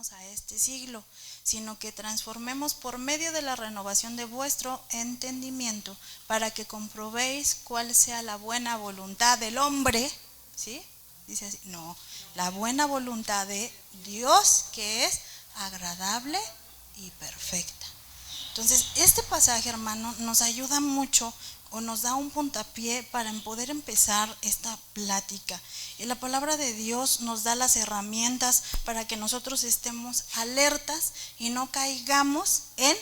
conformemos a este siglo, sino que transformemos por medio de la renovación de vuestro entendimiento, para que comprobéis cuál sea la buena voluntad del hombre, ¿sí? Dice así, no, la buena voluntad de Dios, que es agradable y perfecta. Entonces, este pasaje, hermano, nos ayuda mucho o nos da un puntapié para poder empezar esta plática. Y la palabra de Dios nos da las herramientas para que nosotros estemos alertas y no caigamos en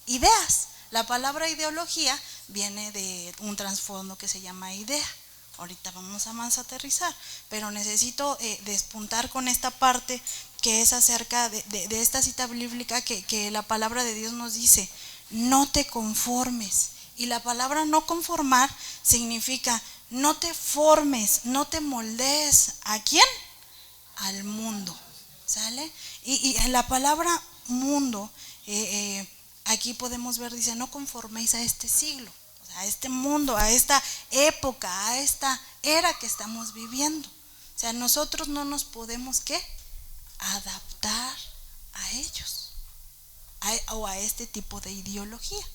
ideas. La palabra ideología viene de un trasfondo que se llama idea. Ahorita vamos a más aterrizar, pero necesito despuntar con esta parte que es acerca de esta cita bíblica que la palabra de Dios nos dice, no te conformes. Y la palabra no conformar significa no te formes, no te moldees. ¿A quién? Al mundo, ¿sale? Y en la palabra mundo, aquí podemos ver, dice, no conforméis a este siglo, a este mundo, a esta época, a esta era que estamos viviendo. O sea, nosotros no nos podemos, ¿qué? Adaptar a ellos, o a este tipo de ideología.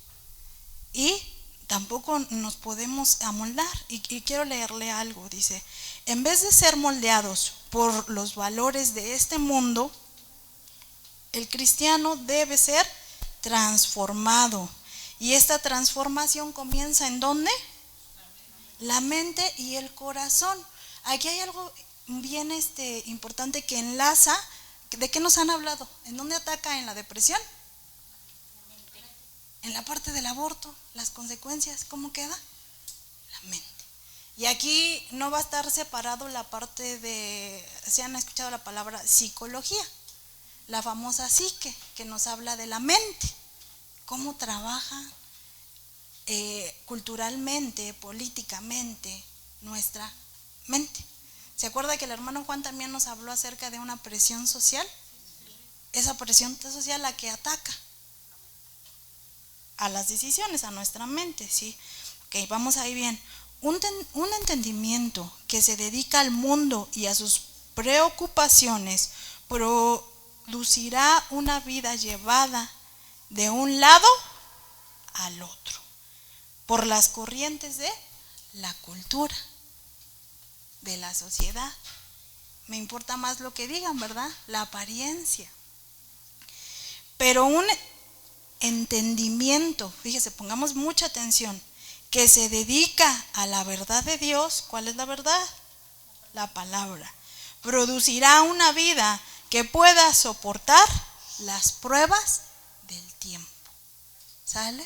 Y tampoco nos podemos amoldar. Y quiero leerle algo, dice, en vez de ser moldeados por los valores de este mundo, el cristiano debe ser transformado. Y esta transformación comienza ¿en dónde? La mente y el corazón. Aquí hay algo bien importante que enlaza. ¿De qué nos han hablado? ¿En dónde ataca? ¿En la depresión? En la parte del aborto, las consecuencias, ¿cómo queda? La mente. Y aquí no va a estar separado la parte de, ¿se han escuchado la palabra psicología? La famosa psique, que nos habla de la mente, cómo trabaja culturalmente, políticamente, nuestra mente. ¿Se acuerda que el hermano Juan también nos habló acerca de una presión social? Esa presión social la que ataca a las decisiones, a nuestra mente, ¿sí? Ok, vamos ahí bien. Un entendimiento que se dedica al mundo y a sus preocupaciones producirá una vida llevada de un lado al otro, por las corrientes de la cultura, de la sociedad. Me importa más lo que digan, ¿verdad? La apariencia. Pero un entendimiento, fíjese, pongamos mucha atención, que se dedica a la verdad de Dios. ¿Cuál es la verdad? La palabra. Producirá una vida que pueda soportar las pruebas del tiempo. ¿Sale?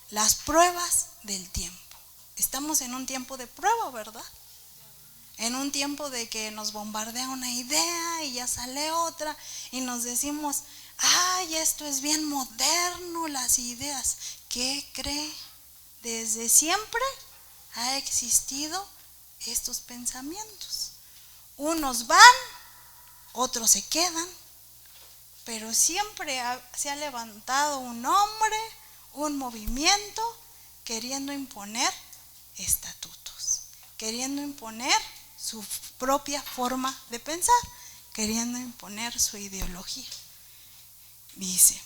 Las pruebas del tiempo. Estamos en un tiempo de prueba, ¿verdad? En un tiempo de que nos bombardea una idea y ya sale otra y nos decimos, ay, esto es bien moderno, las ideas. ¿Qué cree? Desde siempre ha existido estos pensamientos. Unos van, otros se quedan, pero siempre se ha levantado un hombre, un movimiento queriendo imponer estatutos, queriendo imponer su propia forma de pensar, queriendo imponer su ideología. Dice,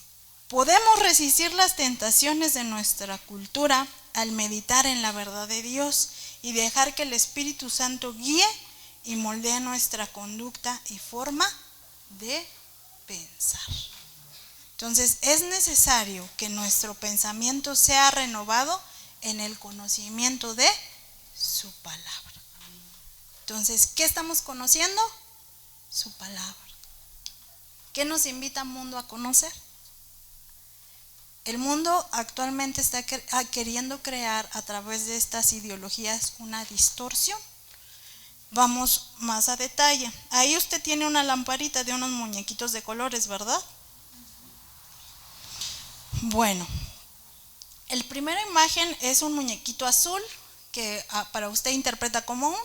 podemos resistir las tentaciones de nuestra cultura al meditar en la verdad de Dios y dejar que el Espíritu Santo guíe y moldee nuestra conducta y forma de pensar. Entonces, es necesario que nuestro pensamiento sea renovado en el conocimiento de su palabra. Entonces, ¿qué estamos conociendo? Su palabra. ¿Qué nos invita al mundo a conocer? El mundo actualmente está queriendo crear a través de estas ideologías una distorsión. Vamos más a detalle. Ahí usted tiene una lamparita de unos muñequitos de colores, ¿verdad? Bueno, la primera imagen es un muñequito azul que para usted interpreta como un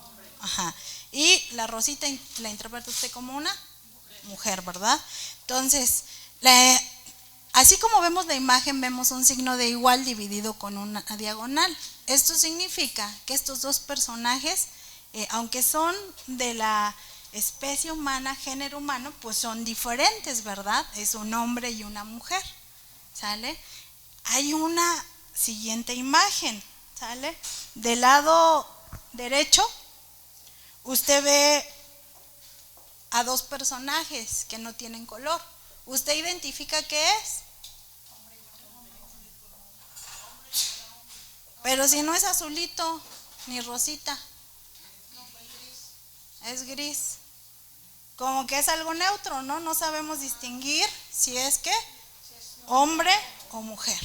hombre. Ajá. Y la rosita la interpreta usted como una mujer, ¿verdad? Entonces, así como vemos la imagen, vemos un signo de igual dividido con una diagonal. Esto significa que estos dos personajes, aunque son de la especie humana, género humano, pues son diferentes, ¿verdad? Es un hombre y una mujer, ¿sale? Hay una siguiente imagen, ¿sale? Del lado derecho, usted ve a dos personajes que no tienen color. ¿Usted identifica qué es? Pero si no es azulito ni rosita, es gris. Como que es algo neutro, ¿no? No sabemos distinguir si es que hombre o mujer.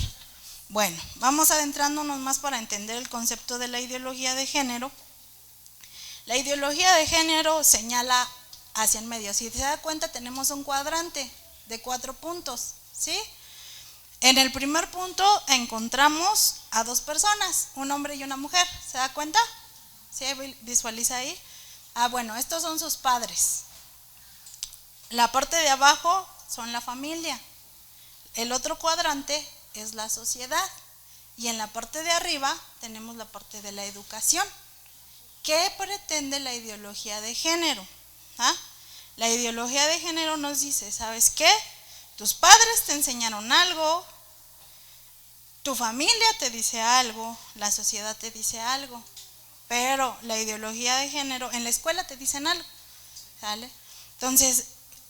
Bueno, vamos adentrándonos más para entender el concepto de la ideología de género. La ideología de género señala hacia el medio. Si se da cuenta, tenemos un cuadrante de 4 puntos, ¿sí? En el primer punto encontramos a dos personas, un hombre y una mujer. ¿Se da cuenta? ¿Sí? ¿Visualiza ahí? Bueno, estos son sus padres. La parte de abajo son la familia. El otro cuadrante es la sociedad. Y en la parte de arriba tenemos la parte de la educación. ¿Qué pretende la ideología de género? La ideología de género nos dice, ¿sabes qué? Tus padres te enseñaron algo, tu familia te dice algo, la sociedad te dice algo, pero la ideología de género, en la escuela te dicen algo, ¿sale? Entonces,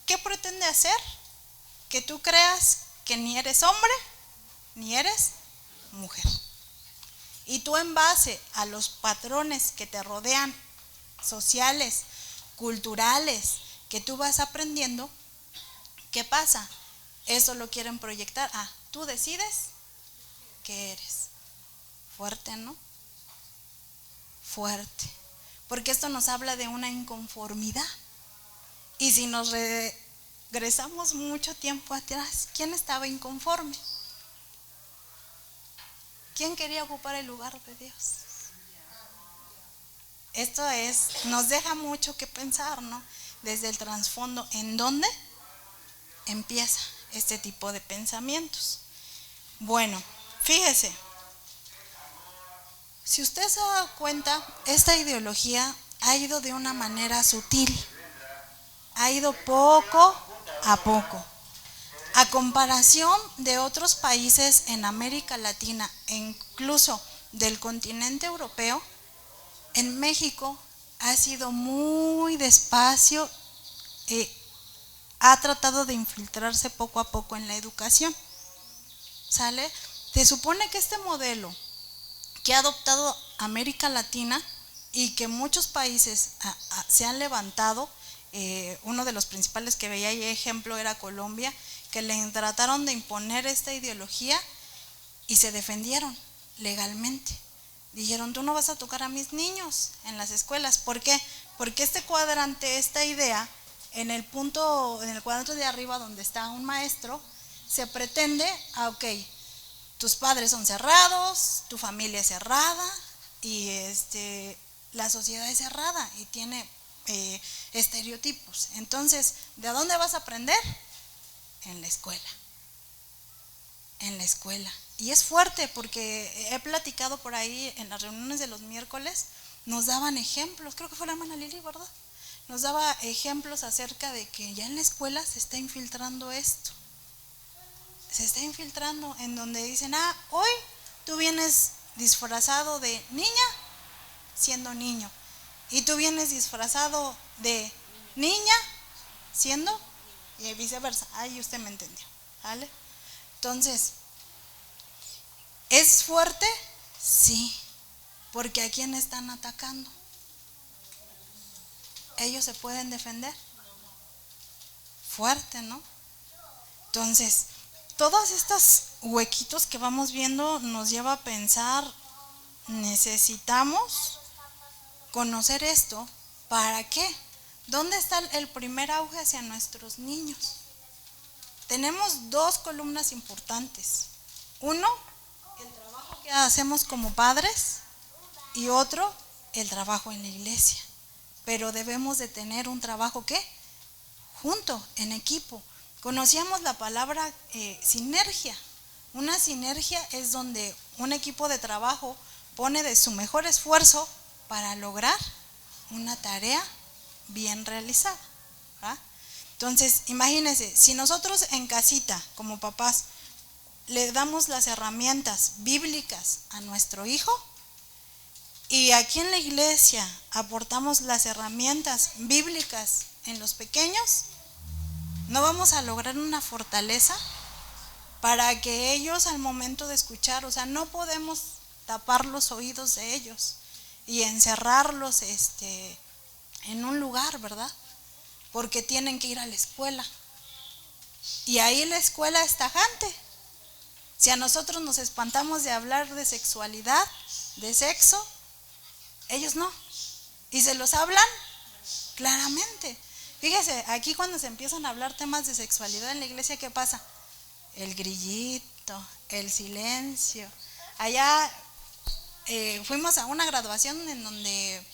¿qué pretende hacer? Que tú creas que ni eres hombre ni eres mujer. Y tú, en base a los patrones que te rodean, sociales, culturales, que tú vas aprendiendo, ¿qué pasa? Eso lo quieren proyectar. Tú decides qué eres. Fuerte, ¿no? Fuerte. Porque esto nos habla de una inconformidad. Y si nos regresamos mucho tiempo atrás, ¿quién estaba inconforme? ¿Quién quería ocupar el lugar de Dios? Esto nos deja mucho que pensar, ¿no? Desde el trasfondo, ¿en dónde empieza este tipo de pensamientos? Bueno, fíjese, si usted se da cuenta, esta ideología ha ido de una manera sutil, ha ido poco a poco. A comparación de otros países en América Latina e incluso del continente europeo, en México ha sido muy despacio, ha tratado de infiltrarse poco a poco en la educación, ¿sale? Se supone que este modelo que ha adoptado América Latina y que muchos países se han levantado, uno de los principales que veía ahí ejemplo era Colombia, que le trataron de imponer esta ideología y se defendieron legalmente. Dijeron, tú no vas a tocar a mis niños en las escuelas. ¿Por qué? Porque este cuadrante, esta idea, en el cuadrante de arriba donde está un maestro, se pretende, ok, tus padres son cerrados, tu familia es cerrada y la sociedad es cerrada y tiene estereotipos. Entonces, ¿de dónde vas a aprender? En la escuela. En la escuela. Y es fuerte porque he platicado por ahí en las reuniones de los miércoles, nos daban ejemplos, creo que fue la hermana Lili, ¿verdad? Nos daba ejemplos acerca de que ya en la escuela se está infiltrando esto. Se está infiltrando en donde dicen, hoy tú vienes disfrazado de niña siendo niño. Y tú vienes disfrazado de niña siendo y viceversa. Ahí usted me entendió, ¿vale? Entonces, ¿es fuerte? Sí, porque ¿a quién están atacando? ¿Ellos se pueden defender? Fuerte, ¿no? Entonces, todos estos huequitos que vamos viendo nos lleva a pensar, necesitamos conocer esto. ¿Para qué? ¿Dónde está el primer auge hacia nuestros niños? Tenemos dos columnas importantes. Uno, el trabajo que hacemos como padres, y otro, el trabajo en la iglesia. Pero debemos de tener un trabajo ¿qué? Junto, en equipo. Conocíamos la palabra sinergia. Una sinergia es donde un equipo de trabajo pone de su mejor esfuerzo para lograr una tarea bien realizada, ¿verdad? Entonces, imagínense, si nosotros en casita, como papás, le damos las herramientas bíblicas a nuestro hijo, y aquí en la iglesia aportamos las herramientas bíblicas en los pequeños, ¿no vamos a lograr una fortaleza para que ellos al momento de escuchar, o sea, no podemos tapar los oídos de ellos y encerrarlos en un lugar, ¿verdad? Porque tienen que ir a la escuela. Y ahí la escuela es tajante. Si a nosotros nos espantamos de hablar de sexualidad, de sexo, ellos no. Y se los hablan claramente. Fíjese, aquí cuando se empiezan a hablar temas de sexualidad en la iglesia, ¿qué pasa? El grillito, el silencio. Allá fuimos a una graduación en donde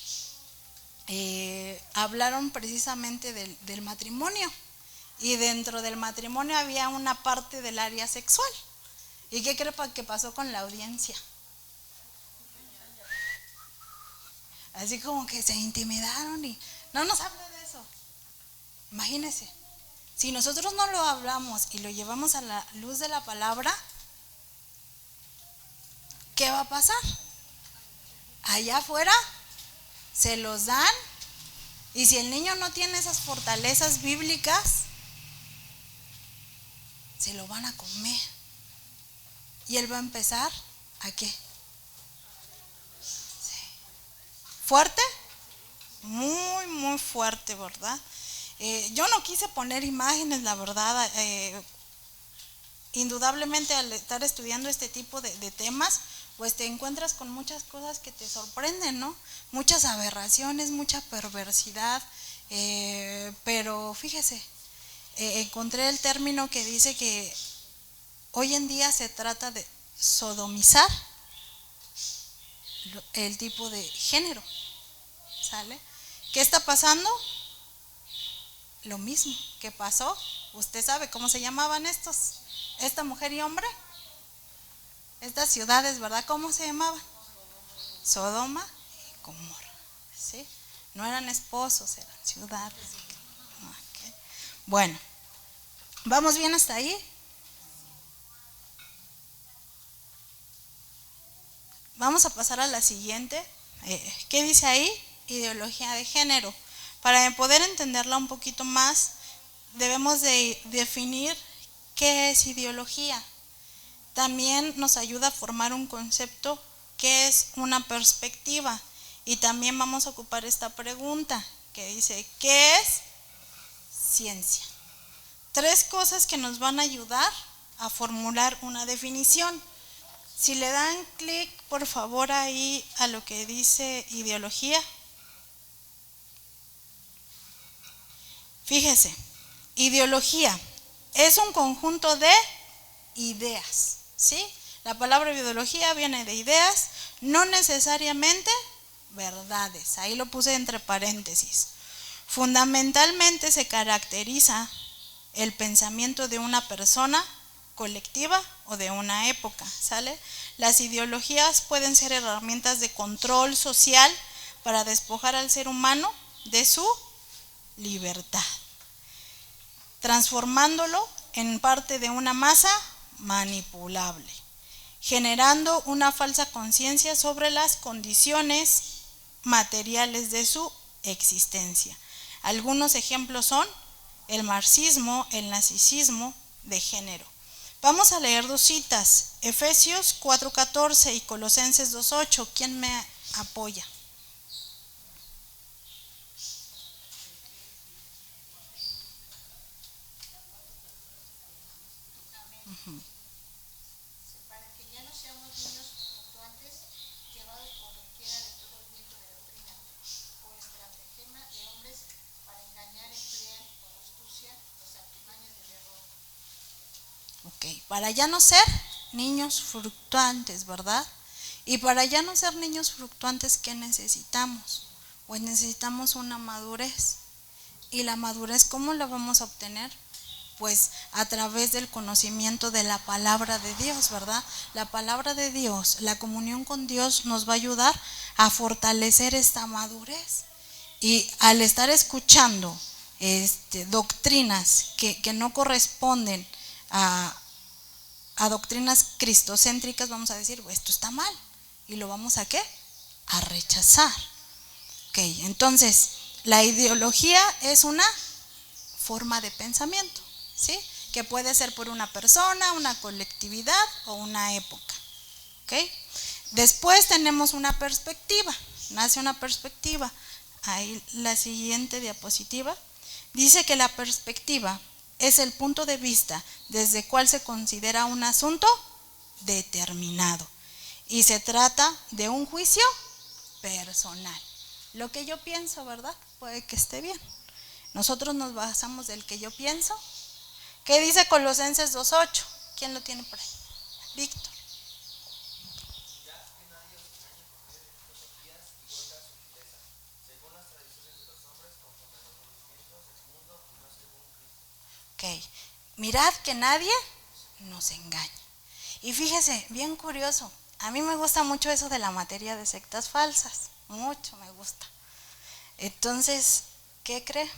hablaron precisamente del matrimonio. Y dentro del matrimonio había una parte del área sexual. ¿Y qué creo que pasó con la audiencia? Así como que se intimidaron y no nos habla de eso. Imagínense, si nosotros no lo hablamos y lo llevamos a la luz de la palabra, ¿qué va a pasar? Allá afuera se los dan, y si el niño no tiene esas fortalezas bíblicas, se lo van a comer. Y él va a empezar ¿a qué? Sí. ¿Fuerte? Muy, muy fuerte, ¿verdad? Yo no quise poner imágenes, la verdad. Indudablemente al estar estudiando este tipo de temas, pues te encuentras con muchas cosas que te sorprenden, ¿no? Muchas aberraciones, mucha perversidad, pero fíjese, encontré el término que dice que hoy en día se trata de sodomizar el tipo de género, ¿sale? ¿Qué está pasando? Lo mismo que pasó, usted sabe cómo se llamaban esta mujer y hombre, estas ciudades, ¿verdad? ¿Cómo se llamaban? Sodoma y Gomorra, ¿sí? No eran esposos, eran ciudades. Okay. Bueno, ¿vamos bien hasta ahí? Vamos a pasar a la siguiente. ¿Qué dice ahí? Ideología de género. Para poder entenderla un poquito más, debemos de definir qué es ideología. También nos ayuda a formar un concepto, qué es una perspectiva. Y también vamos a ocupar esta pregunta que dice, ¿qué es ciencia? 3 cosas que nos van a ayudar a formular una definición. Si le dan clic, por favor, ahí a lo que dice ideología. Fíjese, ideología es un conjunto de ideas, ¿sí? La palabra ideología viene de ideas, no necesariamente verdades. Ahí lo puse entre paréntesis. Fundamentalmente se caracteriza el pensamiento de una persona colectiva o de una época, ¿sale? Las ideologías pueden ser herramientas de control social para despojar al ser humano de su libertad, transformándolo en parte de una masa manipulable, generando una falsa conciencia sobre las condiciones materiales de su existencia. Algunos ejemplos son el marxismo, el nazismo de género. Vamos a leer 2 citas, Efesios 4:14 y Colosenses 2:8. ¿Quién me apoya? Para que ya no seamos niños fluctuantes, llevados por doquiera de todo el viento de doctrina, o estratagema de hombres para engañar emplean con astucia los artimañas del error. Ok, para ya no ser niños fluctuantes, ¿verdad? Y para ya no ser niños fluctuantes, ¿qué necesitamos? Pues necesitamos una madurez. ¿Y la madurez cómo la vamos a obtener? Pues a través del conocimiento de la palabra de Dios, ¿verdad? La palabra de Dios, la comunión con Dios nos va a ayudar a fortalecer esta madurez. Y al estar escuchando doctrinas que no corresponden a doctrinas cristocéntricas, vamos a decir, esto está mal. ¿Y lo vamos a qué? A rechazar. Ok, entonces, la ideología es una forma de pensamiento, ¿sí? Que puede ser por una persona, una colectividad o una época. ¿Ok? Después tenemos una perspectiva, nace una perspectiva. Ahí la siguiente diapositiva dice que la perspectiva es el punto de vista desde el cual se considera un asunto determinado y se trata de un juicio personal. Lo que yo pienso, ¿verdad? Puede que esté bien. Nosotros nos basamos del que yo pienso. ¿Qué dice Colosenses 2:8? ¿Quién lo tiene por ahí? Víctor. Ok, mirad que nadie nos engañe. Y fíjese, bien curioso, a mí me gusta mucho eso de la materia de sectas falsas, mucho me gusta. Entonces, ¿qué cree?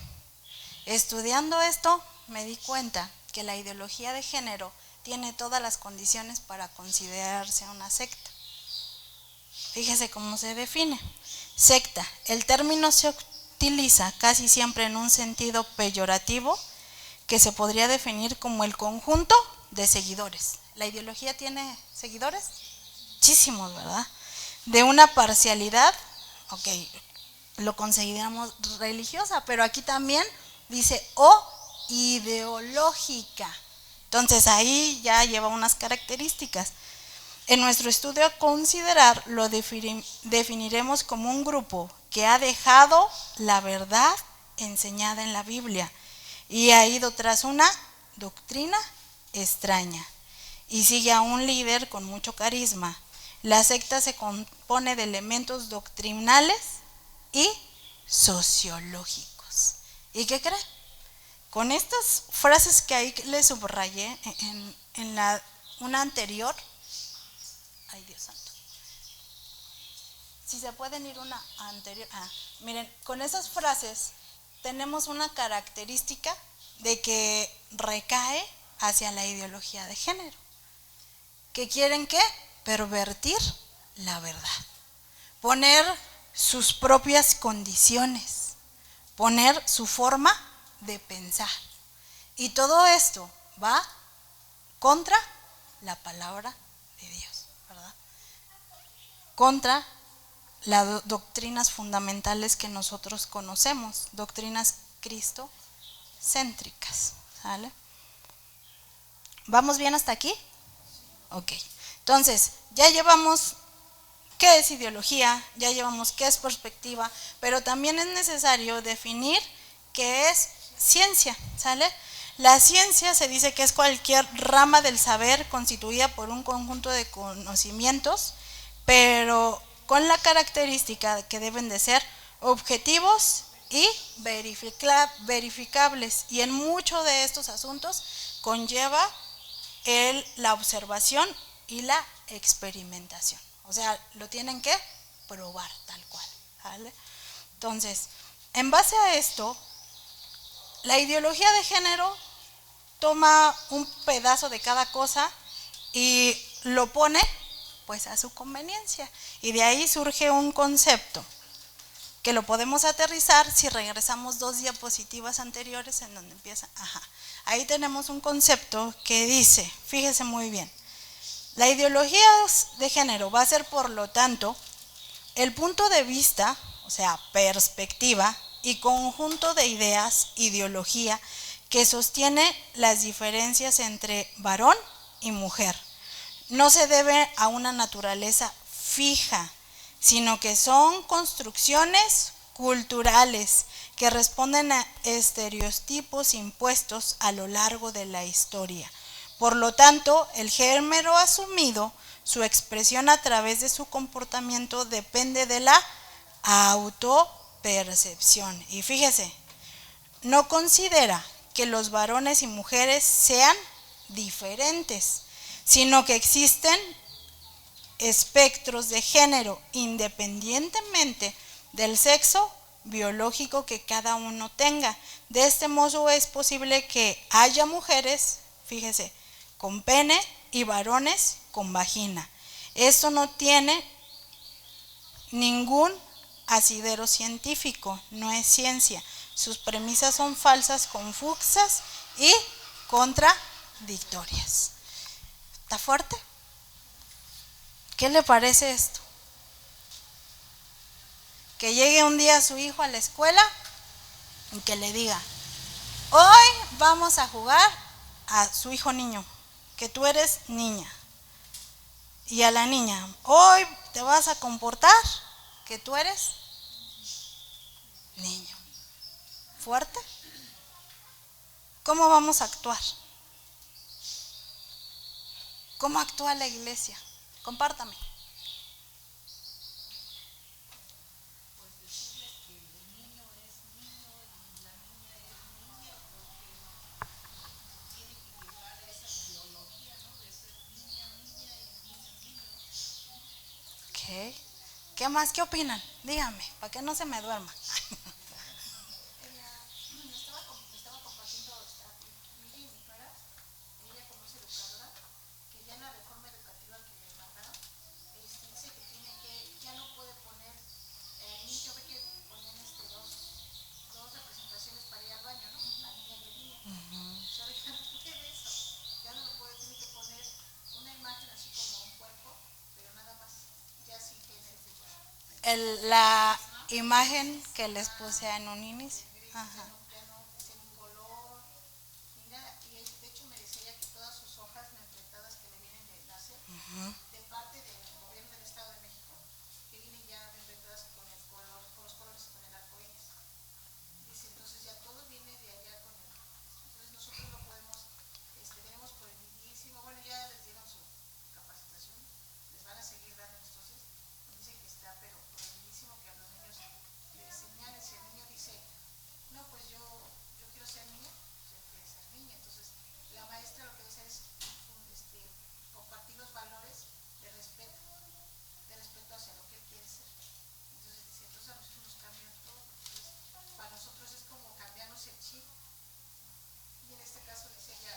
Estudiando esto me di cuenta que la ideología de género tiene todas las condiciones para considerarse una secta. Fíjese cómo se define. Secta, el término se utiliza casi siempre en un sentido peyorativo que se podría definir como el conjunto de seguidores. ¿La ideología tiene seguidores? Muchísimos, ¿verdad? De una parcialidad, ok, lo consideramos religiosa, pero aquí también dice o ideológica. Entonces ahí ya lleva unas características. En nuestro estudio a considerar lo definiremos como un grupo que ha dejado la verdad enseñada en la Biblia y ha ido tras una doctrina extraña y sigue a un líder con mucho carisma. La secta se compone de elementos doctrinales y sociológicos. ¿Y qué cree? Con estas frases que ahí le subrayé en una anterior, ay Dios santo, si se pueden ir una anterior, miren, con esas frases tenemos una característica de que recae hacia la ideología de género, que quieren ¿qué? Pervertir la verdad, poner sus propias condiciones, poner su forma de pensar. Y todo esto va contra la palabra de Dios, ¿verdad? Contra las doctrinas fundamentales que nosotros conocemos, doctrinas cristocéntricas, ¿vale? ¿Vamos bien hasta aquí? Ok. Entonces, ya llevamos qué es ideología, ya llevamos qué es perspectiva, pero también es necesario definir qué es ciencia, ¿sale? La ciencia se dice que es cualquier rama del saber constituida por un conjunto de conocimientos, pero con la característica que deben de ser objetivos y verificables. Y en muchos de estos asuntos conlleva la observación y la experimentación. O sea, lo tienen que probar tal cual, ¿vale? Entonces, en base a esto, la ideología de género toma un pedazo de cada cosa y lo pone pues a su conveniencia. Y de ahí surge un concepto que lo podemos aterrizar si regresamos 2 diapositivas anteriores en donde empieza. Ahí tenemos un concepto que dice, fíjese muy bien, la ideología de género va a ser por lo tanto el punto de vista, o sea, perspectiva y conjunto de ideas, ideología, que sostiene las diferencias entre varón y mujer. No se debe a una naturaleza fija, sino que son construcciones culturales que responden a estereotipos impuestos a lo largo de la historia. Por lo tanto, el género asumido, su expresión a través de su comportamiento depende de la autopercepción. Y fíjese, no considera que los varones y mujeres sean diferentes, sino que existen espectros de género independientemente del sexo biológico que cada uno tenga. De este modo es posible que haya mujeres, fíjese, con pene y varones con vagina. Esto no tiene ningún asidero científico, no es ciencia. Sus premisas son falsas, confusas y contradictorias. ¿Está fuerte? ¿Qué le parece esto? Que llegue un día su hijo a la escuela y que le diga: hoy vamos a jugar, a su hijo niño, que tú eres niña, y a la niña: hoy te vas a comportar que tú eres niño. ¿Fuerte? ¿Cómo vamos a actuar? ¿Cómo actúa la iglesia? Compártame. Ok. ¿Qué más? ¿Qué opinan? Díganme, para que no se me duerma. Me estaba compartiendo mi nuera, ella como es educadora, que ya en la reforma educativa que le mandaron, dice que tiene que, ya no puede poner, niño, ve que ponían dos representaciones para ir al baño, ¿no? La niña y el niño. ¿Sabe? Ya no puede eso, ya no lo puede, tiene que poner una imagen así como un cuerpo, pero nada más, ya sin género. La imagen que les puse en un inicio. Ajá. Ya no dice ni color, ni nada. Y de hecho me decía ella que todas sus hojas membretadas que le vienen de láser, de parte del gobierno del Estado de México, que vienen ya membretadas con el color, con los colores con el arco iris. Dice, entonces ya todo viene de allá con el. Entonces nosotros lo podemos, tenemos prohibidísimo, bueno ya les dieron su capacitación, les van a seguir dando estos días. Dice que está pero prohibidísimo que a los niños les señalen. Si el niño dice, no, pues yo quiero ser niño, pues él quiere ser niña. Entonces la maestra lo que dice es compartir los valores de respeto hacia lo que él quiere ser. Entonces dice, entonces a nosotros nos cambian todo. Entonces para nosotros es como cambiarnos el chip. Y en este caso dice ella,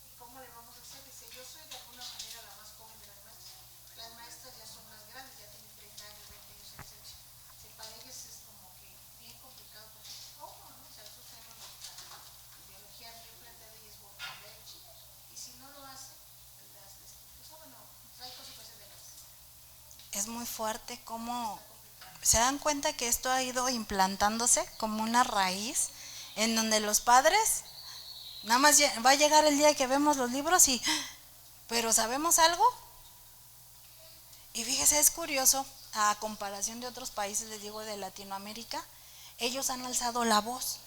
¿y cómo le vamos a hacer? Dice, yo soy de alguna manera la más joven de las maestras. Las maestras ya son más grandes, ya tienen 30 años, 20 años, etc. Si para ellas es como que bien complicado, porque ¿cómo, no? O sea, nosotros tenemos nuestra ideología bien planteada y es volver el chip. Y si no lo hace, pues bueno, hay consecuencias de las. Es muy fuerte cómo se dan cuenta que esto ha ido implantándose como una raíz en donde los padres, nada más va a llegar el día que vemos los libros y, pero ¿sabemos algo? Y fíjese, es curioso, a comparación de otros países, les digo, de Latinoamérica, ellos han alzado la voz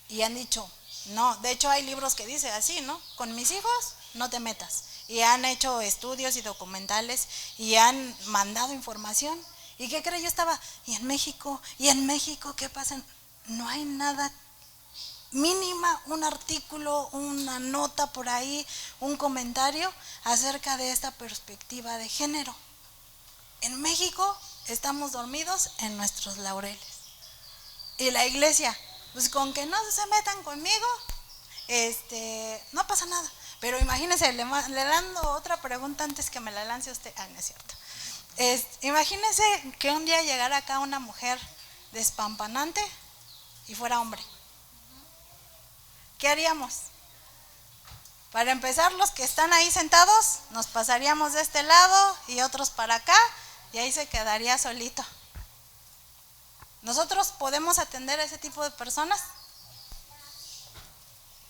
y han dicho, no, de hecho hay libros que dicen así, ¿no? Con mis hijos no te metas. Y han hecho estudios y documentales y han mandado información. ¿Y qué cree? Yo estaba, ¿y en México? ¿Y en México qué pasa? No hay nada mínima, un artículo, una nota por ahí, un comentario acerca de esta perspectiva de género. En México estamos dormidos en nuestros laureles. Y la iglesia, pues con que no se metan conmigo, no pasa nada. Pero imagínense, le dando otra pregunta antes que me la lance usted. Ah, no es cierto. Imagínense que un día llegara acá una mujer despampanante y fuera hombre. ¿Qué haríamos? Para empezar, los que están ahí sentados, nos pasaríamos de este lado y otros para acá, y ahí se quedaría solito. ¿Nosotros podemos atender a ese tipo de personas?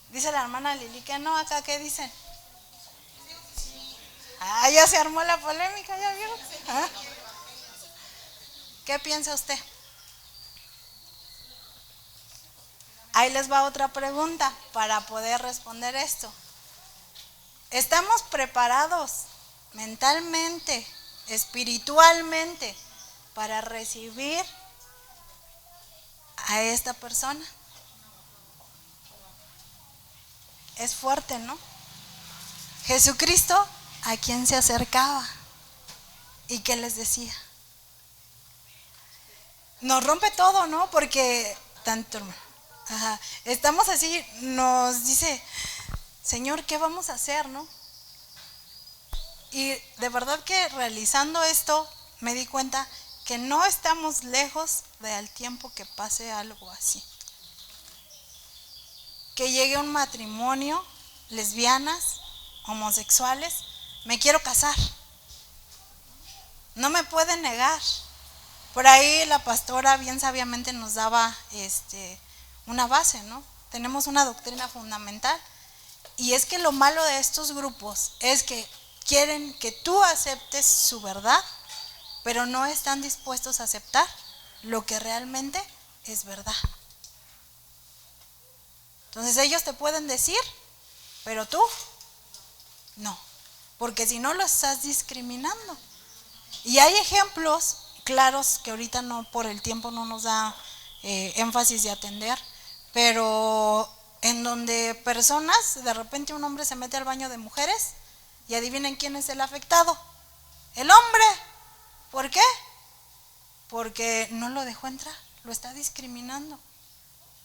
Dice la hermana Lili que no, acá ¿qué dicen? Ah, ya se armó la polémica, ya vio. ¿Ah? ¿Qué piensa usted? Ahí les va otra pregunta para poder responder esto. ¿Estamos preparados mentalmente, espiritualmente, para recibir a esta persona? Es fuerte, ¿no? Jesucristo, ¿a quién se acercaba? ¿Y qué les decía? nos rompe todo, ¿no? Porque tanto, ajá, estamos así, nos dice, Señor, ¿qué vamos a hacer, no? Y de verdad que realizando esto me di cuenta que no estamos lejos del tiempo que pase algo así. Que llegue un matrimonio, lesbianas, homosexuales, me quiero casar. No me pueden negar. Por ahí la pastora bien sabiamente nos daba una base, ¿no? Tenemos una doctrina fundamental. Y es que lo malo de estos grupos es que quieren que tú aceptes su verdad, pero no están dispuestos a aceptar lo que realmente es verdad. Entonces ellos te pueden decir, pero tú no, porque si no lo estás discriminando. Y hay ejemplos claros que ahorita no, por el tiempo no nos da énfasis de atender, pero en donde personas, de repente un hombre se mete al baño de mujeres y adivinen quién es el afectado, el hombre. ¿Por qué? Porque no lo dejó entrar, lo está discriminando.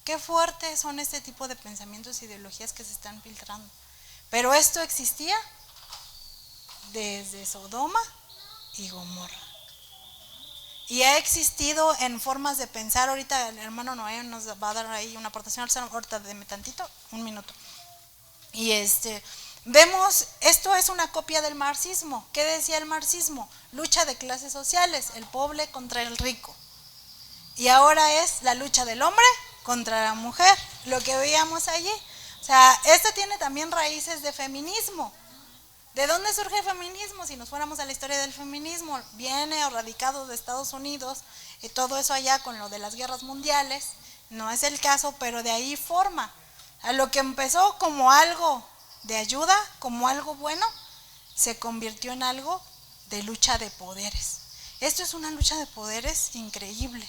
Qué fuertes son este tipo de pensamientos e ideologías que se están filtrando. Pero esto existía desde Sodoma y Gomorra. Y ha existido en formas de pensar. Ahorita el hermano Noé nos va a dar ahí una aportación. Ahorita deme tantito, un minuto. Y vemos, esto es una copia del marxismo. ¿Qué decía el marxismo? Lucha de clases sociales, el pobre contra el rico. Y ahora es la lucha del hombre contra la mujer, lo que veíamos allí. O sea, esto tiene también raíces de feminismo. ¿De dónde surge el feminismo? Si nos fuéramos a la historia del feminismo, viene o radicado de Estados Unidos, y todo eso allá con lo de las guerras mundiales, no es el caso, pero de ahí forma. A lo que empezó como algo de ayuda, como algo bueno, se convirtió en algo de lucha de poderes. Esto es una lucha de poderes increíble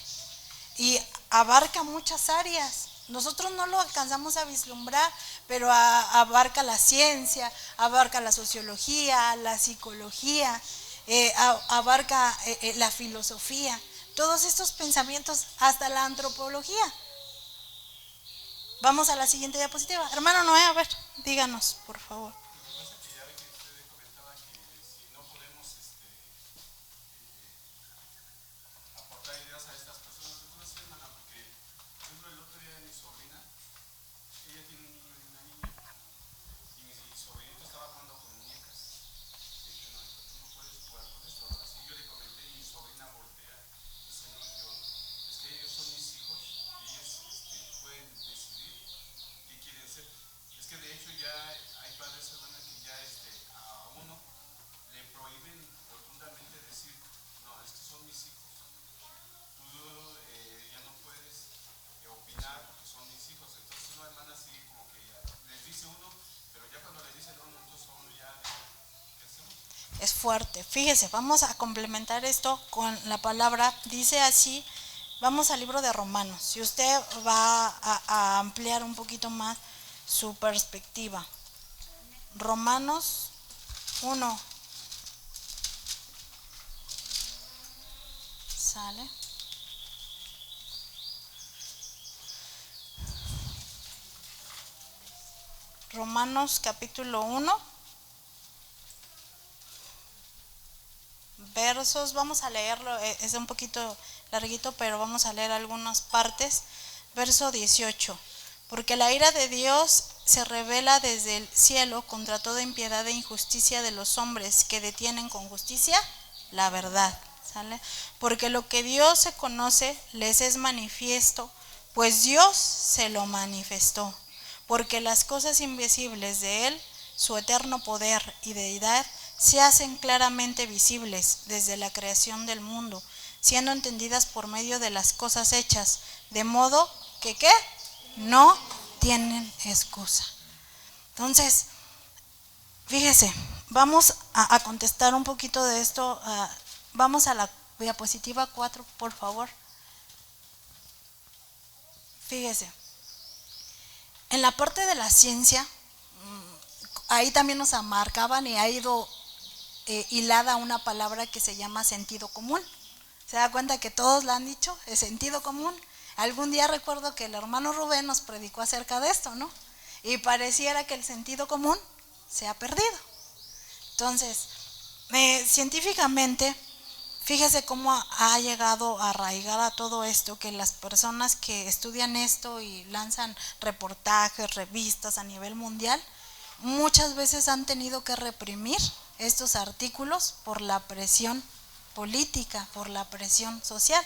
y abarca muchas áreas. Nosotros no lo alcanzamos a vislumbrar, pero abarca la ciencia, abarca la sociología, la psicología, abarca la filosofía, todos estos pensamientos, hasta la antropología. Vamos a la siguiente diapositiva. Hermano Noé, a ver, díganos, por favor. Es fuerte. Fíjese, vamos a complementar esto con la palabra, dice así, vamos al libro de Romanos. Si usted va a ampliar un poquito más su perspectiva. Romanos 1. ¿Sale? Romanos capítulo 1. Versos, vamos a leerlo, es un poquito larguito, pero vamos a leer algunas partes. Verso 18. Porque la ira de Dios se revela desde el cielo contra toda impiedad e injusticia de los hombres que detienen con justicia la verdad. ¿Sale? Porque lo que Dios se conoce les es manifiesto, pues Dios se lo manifestó. Porque las cosas invisibles de Él, su eterno poder y deidad, se hacen claramente visibles desde la creación del mundo, siendo entendidas por medio de las cosas hechas, de modo que ¿qué? No tienen excusa. Entonces, fíjese, vamos a contestar un poquito de esto. Vamos a la diapositiva 4, por favor. Fíjese, en la parte de la ciencia, ahí también nos marcaban y ha ido hilada una palabra que se llama sentido común. ¿Se da cuenta que todos lo han dicho? Es sentido común. Algún día recuerdo que el hermano Rubén nos predicó acerca de esto, ¿no? Y pareciera que el sentido común se ha perdido. Entonces, científicamente, fíjese cómo ha llegado a arraigar a todo esto, que las personas que estudian esto y lanzan reportajes, revistas a nivel mundial, muchas veces han tenido que reprimir estos artículos por la presión política, por la presión social,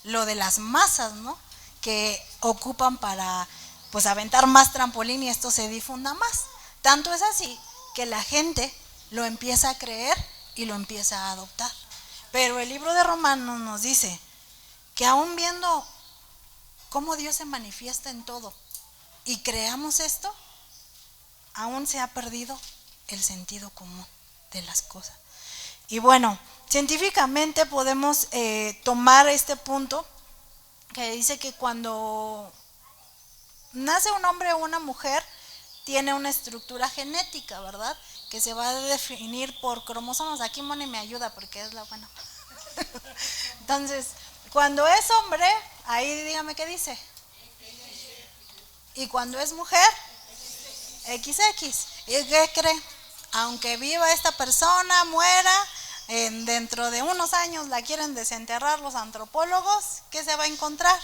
lo de las masas, ¿no? Que ocupan para pues aventar más trampolín y esto se difunda más. Tanto es así que la gente lo empieza a creer y lo empieza a adoptar. Pero el libro de Romanos nos dice que aún viendo cómo Dios se manifiesta en todo y creamos esto, aún se ha perdido el sentido común de las cosas. Y bueno, científicamente podemos tomar este punto que dice que cuando nace un hombre o una mujer tiene una estructura genética, ¿verdad? Que se va a definir por cromosomas. Aquí Moni me ayuda porque es la buena. Entonces, cuando es hombre, ahí dígame qué dice. Y cuando es mujer, XX. ¿Y qué cree? Aunque viva esta persona, muera, dentro de unos años la quieren desenterrar los antropólogos, ¿qué se va a encontrar?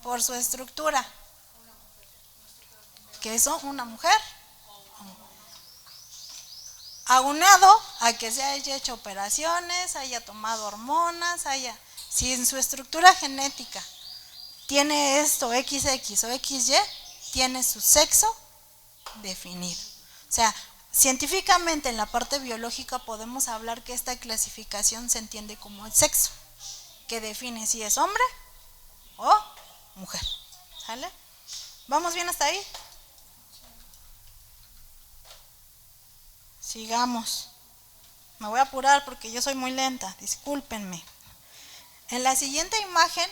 Por su estructura. ¿Qué es una mujer? Aunado a que se haya hecho operaciones, haya tomado hormonas, si en su estructura genética tiene esto XX o XY, tiene su sexo definido. O sea, científicamente en la parte biológica podemos hablar que esta clasificación se entiende como el sexo, que define si es hombre o mujer. ¿Sale? ¿Vamos bien hasta ahí? Sigamos. Me voy a apurar porque yo soy muy lenta, discúlpenme. En la siguiente imagen,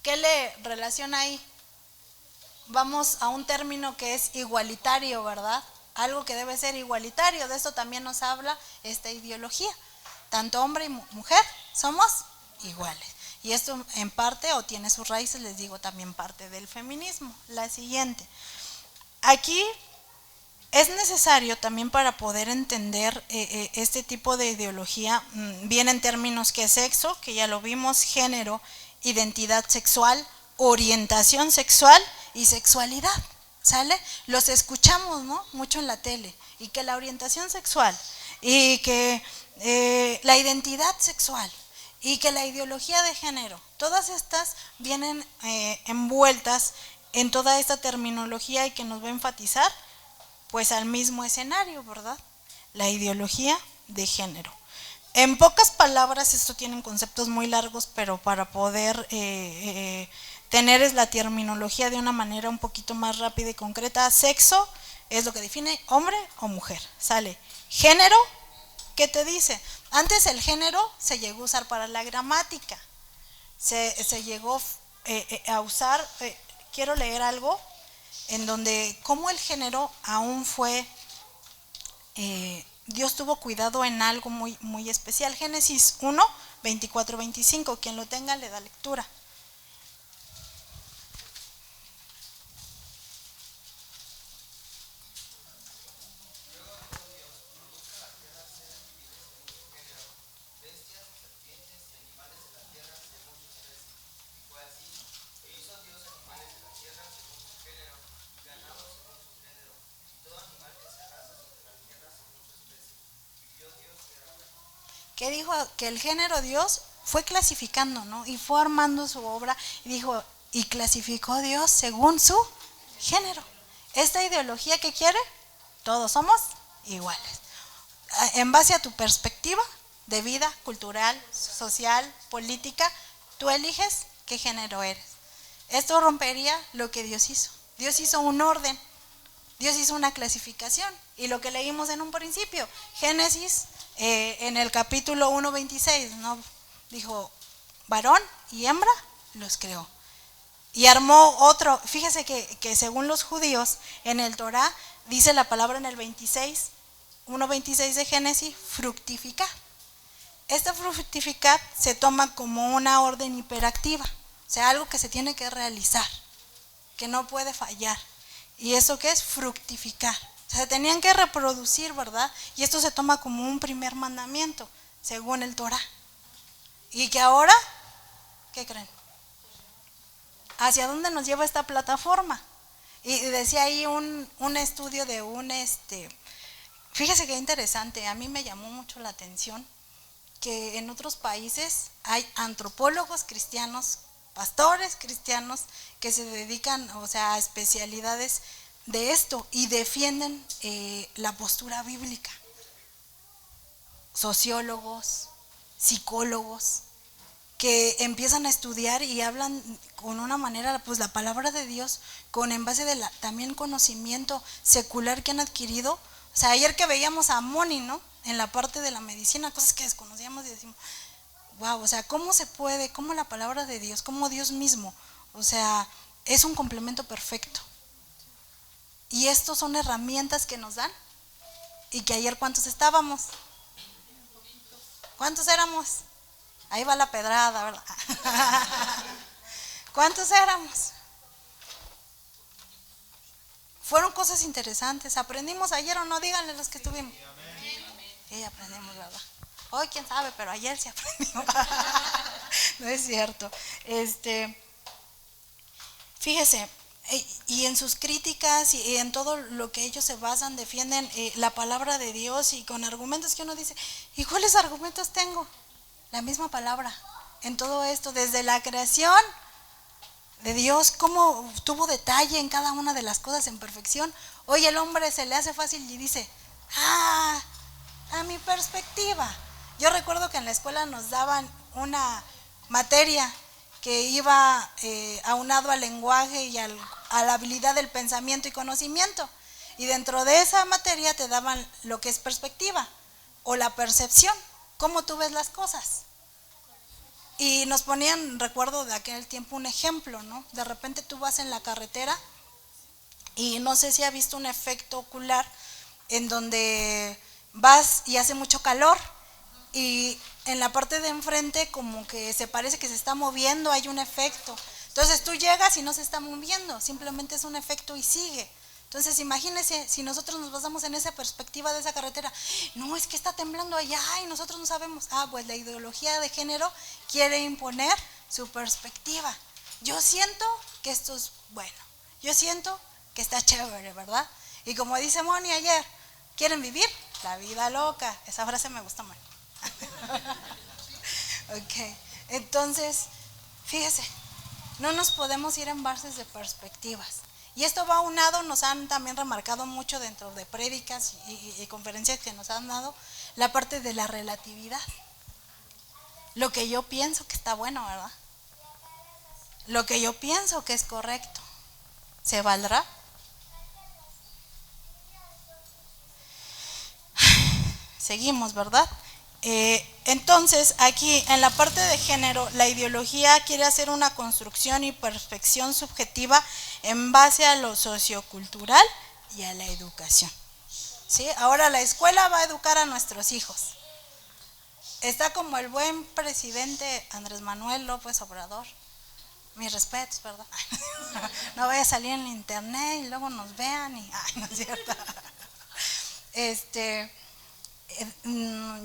¿qué le relaciona ahí? Vamos a un término que es igualitario, ¿verdad? Algo que debe ser igualitario, de esto también nos habla esta ideología. Tanto hombre y mujer somos iguales. Y esto en parte, o tiene sus raíces, les digo, también parte del feminismo. La siguiente. Aquí es necesario también para poder entender este tipo de ideología, vienen términos que es sexo, que ya lo vimos, género, identidad sexual, orientación sexual y sexualidad, ¿sale? Los escuchamos, ¿no? Mucho en la tele, y que la orientación sexual, y que la identidad sexual, y que la ideología de género, todas estas vienen envueltas en toda esta terminología y que nos va a enfatizar pues al mismo escenario, ¿verdad? La ideología de género. En pocas palabras, esto tienen conceptos muy largos, pero para poder tener la terminología de una manera un poquito más rápida y concreta, sexo es lo que define hombre o mujer, ¿sale? Género, ¿qué te dice? Antes el género se llegó a usar para la gramática, se llegó a usar, quiero leer algo, en donde como el género aún fue, Dios tuvo cuidado en algo muy, muy especial. Génesis 1, 24, 25, quien lo tenga le da lectura. Que dijo que el género Dios fue clasificando, ¿no? Y fue armando su obra y dijo, y clasificó Dios según su género. Esta ideología que quiere, todos somos iguales. En base a tu perspectiva de vida cultural, social, política, tú eliges qué género eres. Esto rompería lo que Dios hizo. Dios hizo un orden, Dios hizo una clasificación. Y lo que leímos en un principio, Génesis, en el capítulo 1:26, ¿no? Dijo, varón y hembra los creó. Y armó otro, fíjese que según los judíos, en el Torah, dice la palabra en el 1:26 de Génesis, fructificar. Esta fructificar se toma como una orden hiperactiva, o sea, algo que se tiene que realizar, que no puede fallar. ¿Y eso qué es? Fructificar. O sea, se tenían que reproducir, ¿verdad? Y esto se toma como un primer mandamiento, según el Torah. Y que ahora, ¿qué creen? ¿Hacia dónde nos lleva esta plataforma? Y decía ahí un estudio de fíjese qué interesante, a mí me llamó mucho la atención que en otros países hay antropólogos cristianos, pastores cristianos que se dedican, o sea, a especialidades de esto y defienden la postura bíblica. Sociólogos, psicólogos, que empiezan a estudiar y hablan con una manera, pues la palabra de Dios, con en base de también conocimiento secular que han adquirido. O sea, ayer que veíamos a Moni, ¿no? En la parte de la medicina, cosas que desconocíamos y decimos, wow, o sea, ¿cómo se puede? ¿Cómo la palabra de Dios? ¿Cómo Dios mismo? O sea, es un complemento perfecto. Y estos son herramientas que nos dan. Y que ayer, ¿cuántos estábamos? ¿Cuántos éramos? Ahí va la pedrada, ¿verdad? ¿Cuántos éramos? Fueron cosas interesantes. ¿Aprendimos ayer o no? Díganle los que estuvimos. Sí, aprendimos, ¿verdad? Hoy quién sabe, pero ayer sí aprendimos. No es cierto. Fíjese, y en sus críticas y en todo lo que ellos se basan, defienden la palabra de Dios y con argumentos que uno dice, ¿y cuáles argumentos tengo? La misma palabra en todo esto, desde la creación de Dios, cómo tuvo detalle en cada una de las cosas en perfección. Hoy el hombre se le hace fácil y dice, a mi perspectiva. Yo recuerdo que en la escuela nos daban una materia que iba aunado al lenguaje y a la habilidad del pensamiento y conocimiento. Y dentro de esa materia te daban lo que es perspectiva o la percepción, cómo tú ves las cosas. Y nos ponían, recuerdo de aquel tiempo, un ejemplo, ¿no? De repente tú vas en la carretera y no sé si has visto un efecto ocular en donde vas y hace mucho calor y en la parte de enfrente como que se parece que se está moviendo, hay un efecto. Entonces tú llegas y no se está moviendo, simplemente es un efecto y sigue. Entonces imagínense si nosotros nos basamos en esa perspectiva de esa carretera, no, es que está temblando allá y nosotros no sabemos. Pues la ideología de género quiere imponer su perspectiva. Yo siento que esto es bueno, yo siento que está chévere, ¿verdad? Y como dice Moni ayer, ¿quieren vivir? La vida loca. Esa frase me gusta mucho. Ok, entonces, fíjese, no nos podemos ir en bases de perspectivas. Y esto va aunado, nos han también remarcado mucho dentro de prédicas y conferencias que nos han dado, la parte de la relatividad. Lo que yo pienso que está bueno, ¿verdad? Lo que yo pienso que es correcto, ¿se valdrá? Seguimos, ¿verdad? Entonces, aquí en la parte de género, la ideología quiere hacer una construcción y perfección subjetiva en base a lo sociocultural y a la educación. ¿Sí? Ahora la escuela va a educar a nuestros hijos. Está como el buen presidente Andrés Manuel López Obrador. Mis respetos, ¿verdad? No vaya a salir en internet y luego nos vean y... no es cierto.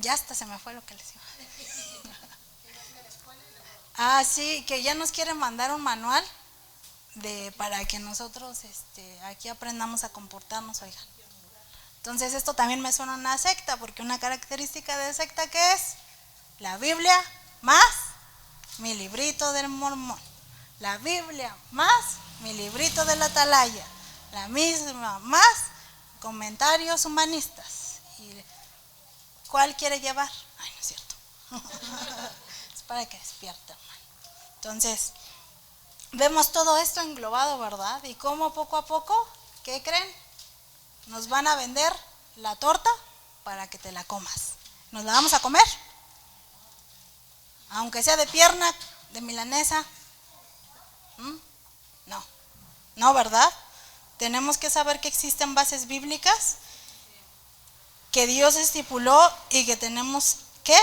Ya hasta se me fue lo que les iba a decir. Sí, que ya nos quieren mandar un manual para que nosotros aquí aprendamos a comportarnos, oigan. Entonces esto también me suena a una secta, porque una característica de secta, ¿qué es? La Biblia más mi librito del mormón, la Biblia más mi librito de la atalaya, la misma más comentarios humanistas. ¿Cuál quiere llevar? No es cierto. Es para que despierten. Entonces, vemos todo esto englobado, ¿verdad? Y cómo poco a poco, ¿qué creen? Nos van a vender la torta para que te la comas. ¿Nos la vamos a comer? Aunque sea de pierna, de milanesa. No, ¿verdad? Tenemos que saber que existen bases bíblicas que Dios estipuló y que tenemos que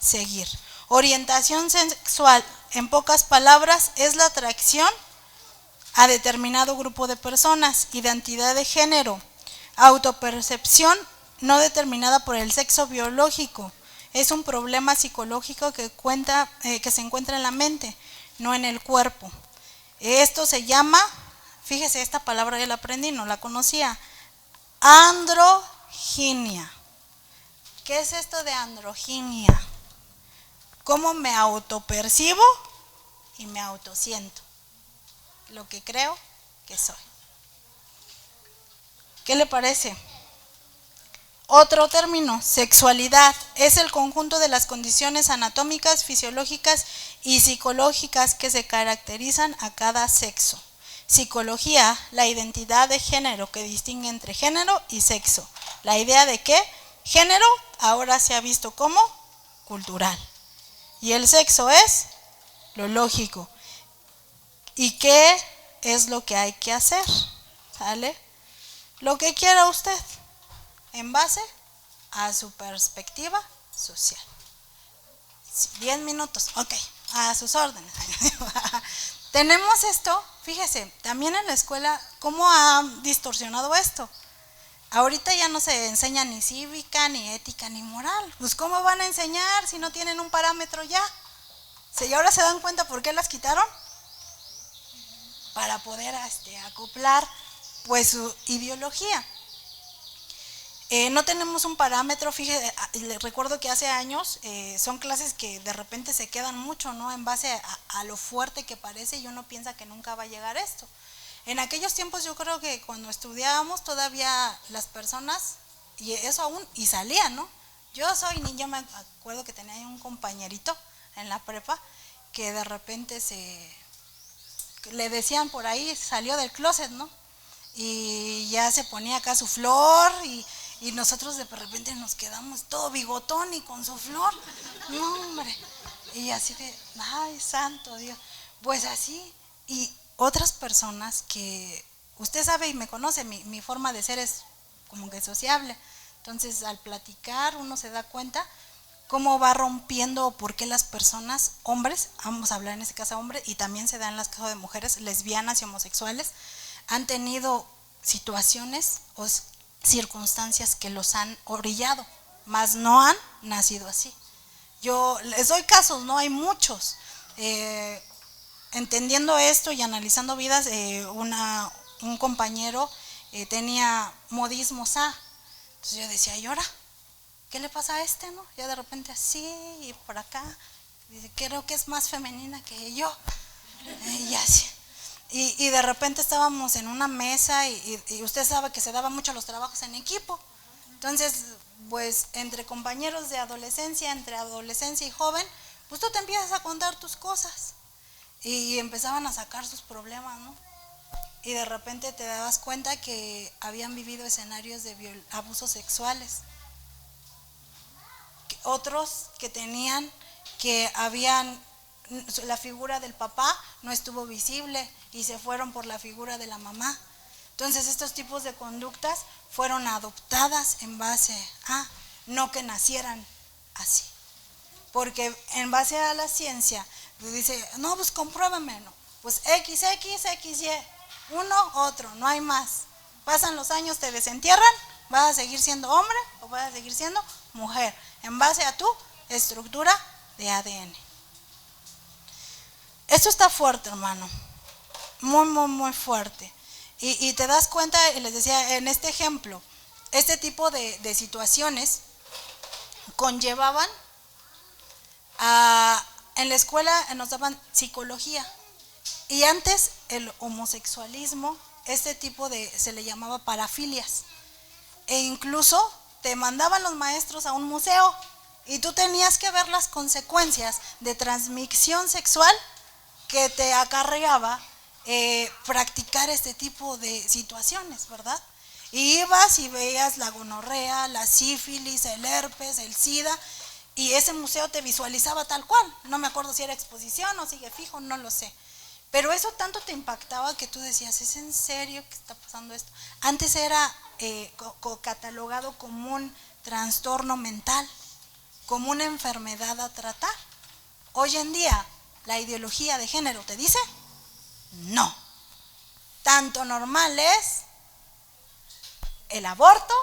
seguir. Orientación sexual, en pocas palabras, es la atracción a determinado grupo de personas. Identidad de género, autopercepción no determinada por el sexo biológico. Es un problema psicológico que se encuentra en la mente, no en el cuerpo. Esto se llama, fíjese, esta palabra ya la aprendí, no la conocía, androginia. ¿Qué es esto de androginia? ¿Cómo me autopercibo y me autosiento? Lo que creo que soy. ¿Qué le parece? Otro término, sexualidad, es el conjunto de las condiciones anatómicas, fisiológicas y psicológicas que se caracterizan a cada sexo. Psicología, la identidad de género que distingue entre género y sexo. La idea de que género ahora se ha visto como cultural. Y el sexo es lo lógico. ¿Y qué es lo que hay que hacer? ¿Sale? Lo que quiera usted, en base a su perspectiva social. 10 minutos, ok, a sus órdenes. Tenemos esto, fíjese, también en la escuela, ¿cómo ha distorsionado esto? Ahorita ya no se enseña ni cívica, ni ética, ni moral. Pues ¿cómo van a enseñar si no tienen un parámetro ya? ¿Y ahora se dan cuenta por qué las quitaron? Para poder acoplar pues su ideología. No tenemos un parámetro, fíjese, recuerdo que hace años son clases que de repente se quedan mucho, ¿no? En base a lo fuerte que parece y uno piensa que nunca va a llegar esto. En aquellos tiempos yo creo que cuando estudiábamos todavía las personas, y eso aún, y salían, ¿no? Yo me acuerdo que tenía un compañerito en la prepa que de repente le decían por ahí, salió del closet, ¿no? Y ya se ponía acá su flor y nosotros de repente nos quedamos todo bigotón y con su flor. No, hombre. Y así de, ay, santo Dios. Pues así. Y otras personas que usted sabe y me conoce, mi forma de ser es como que sociable. Entonces, al platicar uno se da cuenta cómo va rompiendo o por qué las personas, hombres, vamos a hablar en este caso hombres, y también se da en las casos de mujeres lesbianas y homosexuales, han tenido situaciones o circunstancias que los han orillado, mas no han nacido así. Yo les doy casos, no hay muchos. Entendiendo esto y analizando vidas, un compañero tenía modismos A. Entonces yo decía, ¿y ahora? ¿Qué le pasa a este, no? Ya de repente así y por acá. Dice, creo que es más femenina que yo. Y así. Y de repente estábamos en una mesa y usted sabe que se daban mucho los trabajos en equipo. Entonces, pues entre compañeros de adolescencia, entre adolescencia y joven, pues tú te empiezas a contar tus cosas. Y empezaban a sacar sus problemas, ¿no? Y de repente te dabas cuenta que habían vivido escenarios de abusos sexuales. Otros que la figura del papá no estuvo visible y se fueron por la figura de la mamá. Entonces estos tipos de conductas fueron adoptadas en base a, no que nacieran así. Porque en base a la ciencia, dice, no, pues compruébame, no. Pues X, Y, uno, otro, no hay más. Pasan los años, te desentierran, vas a seguir siendo hombre o vas a seguir siendo mujer, en base a tu estructura de ADN. Esto está fuerte, hermano, muy, muy, muy fuerte. Y te das cuenta, y les decía, en este ejemplo, este tipo de situaciones conllevaban en la escuela nos daban psicología. Y antes el homosexualismo, este tipo se le llamaba parafilias. E incluso te mandaban los maestros a un museo y tú tenías que ver las consecuencias de transmisión sexual que te acarreaba practicar este tipo de situaciones, ¿verdad? Y ibas y veías la gonorrea, la sífilis, el herpes, el SIDA, y ese museo te visualizaba tal cual. No me acuerdo si era exposición o sigue fijo, no lo sé. Pero eso tanto te impactaba que tú decías, ¿es en serio que está pasando esto? Antes era catalogado como un trastorno mental. como una enfermedad a tratar. Hoy en día, ¿la ideología de género te dice? No. Tanto normal es el aborto,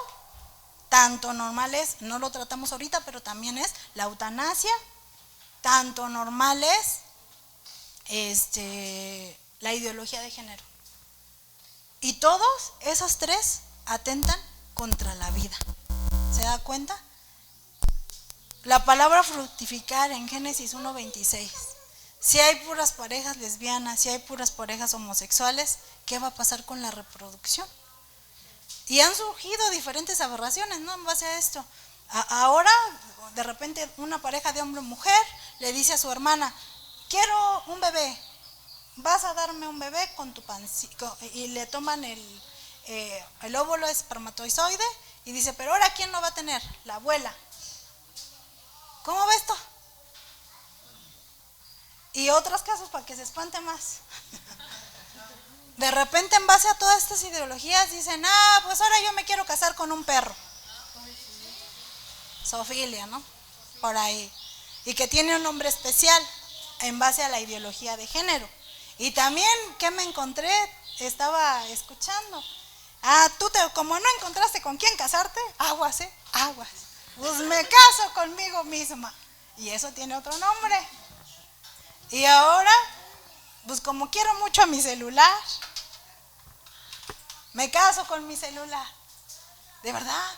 tanto normal es, no lo tratamos ahorita, pero también es la eutanasia, tanto normal es la ideología de género. Y todos esos tres atentan contra la vida. ¿Se da cuenta? La palabra fructificar en Génesis 1:26. Si hay puras parejas lesbianas, si hay puras parejas homosexuales, ¿qué va a pasar con la reproducción? Y han surgido diferentes aberraciones, ¿no? En base a esto. Ahora, de repente, una pareja de hombre o mujer le dice a su hermana, quiero un bebé, vas a darme un bebé con tu pancita, y le toman el óvulo espermatozoide y dice, pero ahora ¿quién lo va a tener? La abuela. ¿Cómo ves esto? Y otros casos para que se espante más. De repente, en base a todas estas ideologías, dicen, pues ahora yo me quiero casar con un perro. Zoofilia, ¿no? Por ahí. Y que tiene un nombre especial en base a la ideología de género. Y también, ¿qué me encontré? Estaba escuchando. Como no encontraste con quién casarte, aguas, aguas. Pues me caso conmigo misma. Y eso tiene otro nombre. Y ahora, pues como quiero mucho a mi celular, me caso con mi celular. ¿De verdad?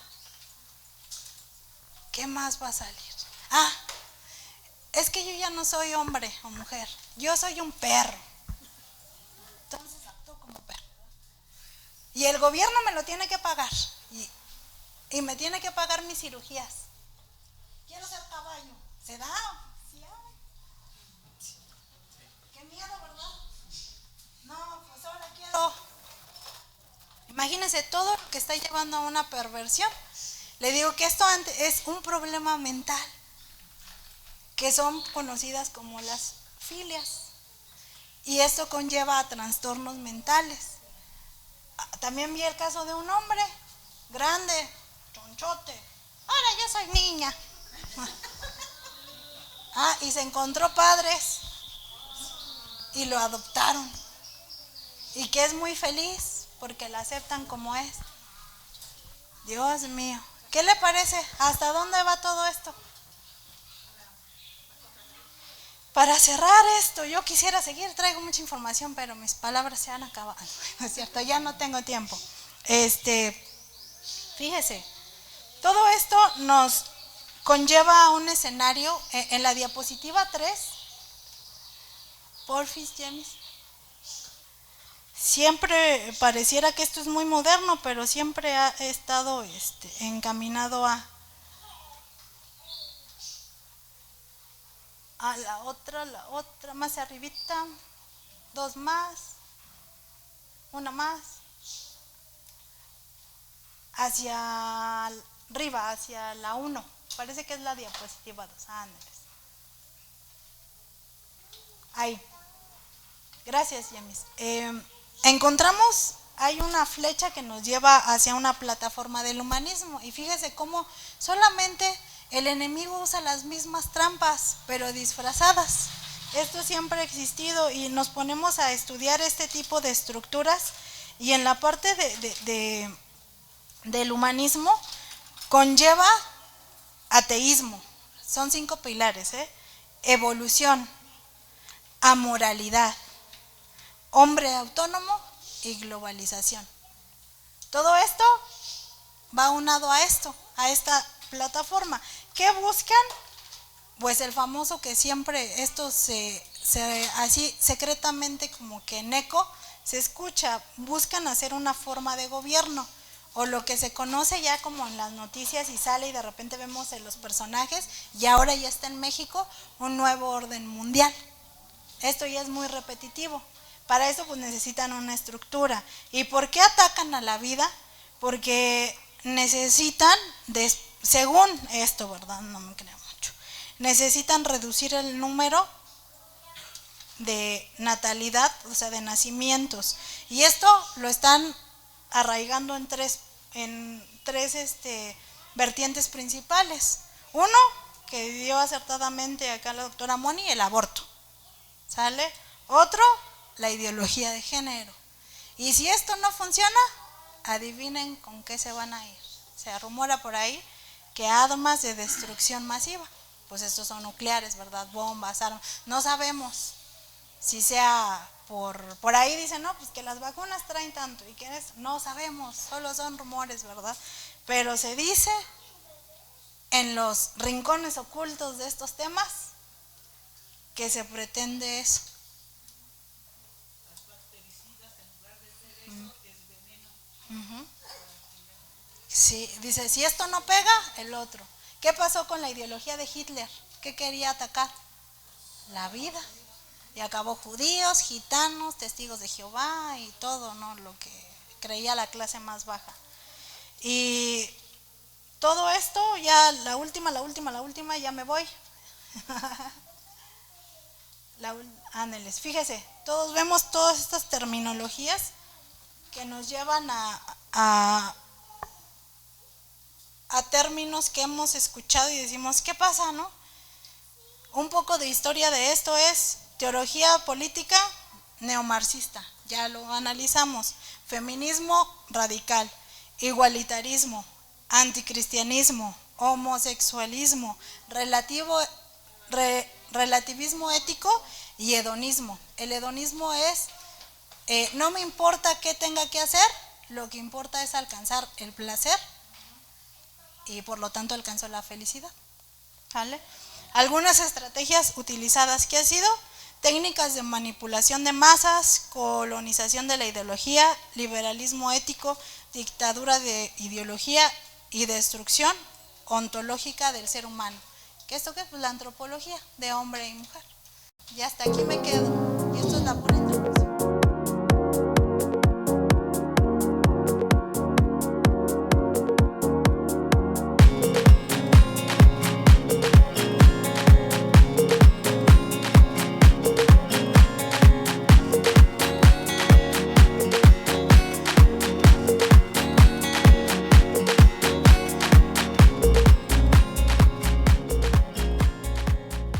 ¿Qué más va a salir? Es que yo ya no soy hombre o mujer. Yo soy un perro. Entonces actúo como perro. Y el gobierno me lo tiene que pagar. Y me tiene que pagar mis cirugías. Quiero ser caballo. ¿Se da? Sí hay. Qué miedo, ¿verdad? No, pues ahora quiero. Imagínense todo lo que está llevando a una perversión. Le digo que esto es un problema mental, que son conocidas como las filias. Y esto conlleva a trastornos mentales. También vi el caso de un hombre grande, chonchote. Ahora yo soy niña. Y se encontró padres y lo adoptaron. Y que es muy feliz porque la aceptan como es. Dios mío, ¿qué le parece? ¿Hasta dónde va todo esto? Para cerrar esto, yo quisiera seguir, traigo mucha información, pero mis palabras se han acabado. No es cierto, ya no tengo tiempo. Fíjese, todo esto nos conlleva a un escenario en la diapositiva 3. Porfis, James. Siempre pareciera que esto es muy moderno, pero siempre ha estado encaminado a la otra, más arribita, 2 más, una más, hacia arriba, hacia la 1, parece que es la diapositiva 2, Andrés. Ahí, gracias, Yamis. Encontramos, hay una flecha que nos lleva hacia una plataforma del humanismo, y fíjese cómo solamente el enemigo usa las mismas trampas, pero disfrazadas. Esto siempre ha existido y nos ponemos a estudiar este tipo de estructuras, y en la parte del humanismo conlleva ateísmo. Son 5 pilares, evolución, amoralidad, hombre autónomo y globalización. Todo esto va unado a esto, a esta plataforma. ¿Qué buscan? Pues el famoso que siempre esto así secretamente, como que en eco se escucha, buscan hacer una forma de gobierno, o lo que se conoce ya como en las noticias y sale y de repente vemos en los personajes, y ahora ya está en México, un nuevo orden mundial. Esto ya es muy repetitivo. Para eso pues necesitan una estructura. ¿Y por qué atacan a la vida? Porque necesitan, según esto, ¿verdad? No me creo mucho. Necesitan reducir el número de natalidad, o sea, de nacimientos. Y esto lo están arraigando en tres vertientes principales. Uno, que dio acertadamente acá la doctora Moni, el aborto. ¿Sale? Otro, la ideología de género. Y si esto no funciona, adivinen con qué se van a ir. Se rumora por ahí que armas de destrucción masiva. Pues estos son nucleares, ¿verdad? Bombas, armas. No sabemos si sea por ahí dicen, no, pues que las vacunas traen tanto. ¿Y qué es? No sabemos, solo son rumores, ¿verdad? Pero se dice en los rincones ocultos de estos temas que se pretende eso. Las bactericidas, en lugar de ser eso, es veneno. Sí, dice, si esto no pega, el otro. ¿Qué pasó con la ideología de Hitler? ¿Qué quería atacar? La vida. Y acabó judíos, gitanos, testigos de Jehová y todo, ¿no? Lo que creía la clase más baja. Y todo esto, ya la última, ya me voy. Ángeles, fíjese, todos vemos todas estas terminologías que nos llevan a términos que hemos escuchado y decimos, ¿qué pasa, no? Un poco de historia de esto es teología política neomarxista, ya lo analizamos, feminismo radical, igualitarismo, anticristianismo, homosexualismo, relativismo ético y hedonismo. El hedonismo es, no me importa qué tenga que hacer, lo que importa es alcanzar el placer y por lo tanto alcanzó la felicidad. ¿Vale? Algunas estrategias utilizadas, ¿qué ha sido? Técnicas de manipulación de masas, colonización de la ideología, liberalismo ético, dictadura de ideología y destrucción ontológica del ser humano. ¿Qué es esto qué? Pues la antropología de hombre y mujer. Y hasta aquí me quedo. Y esto es la pura introducción.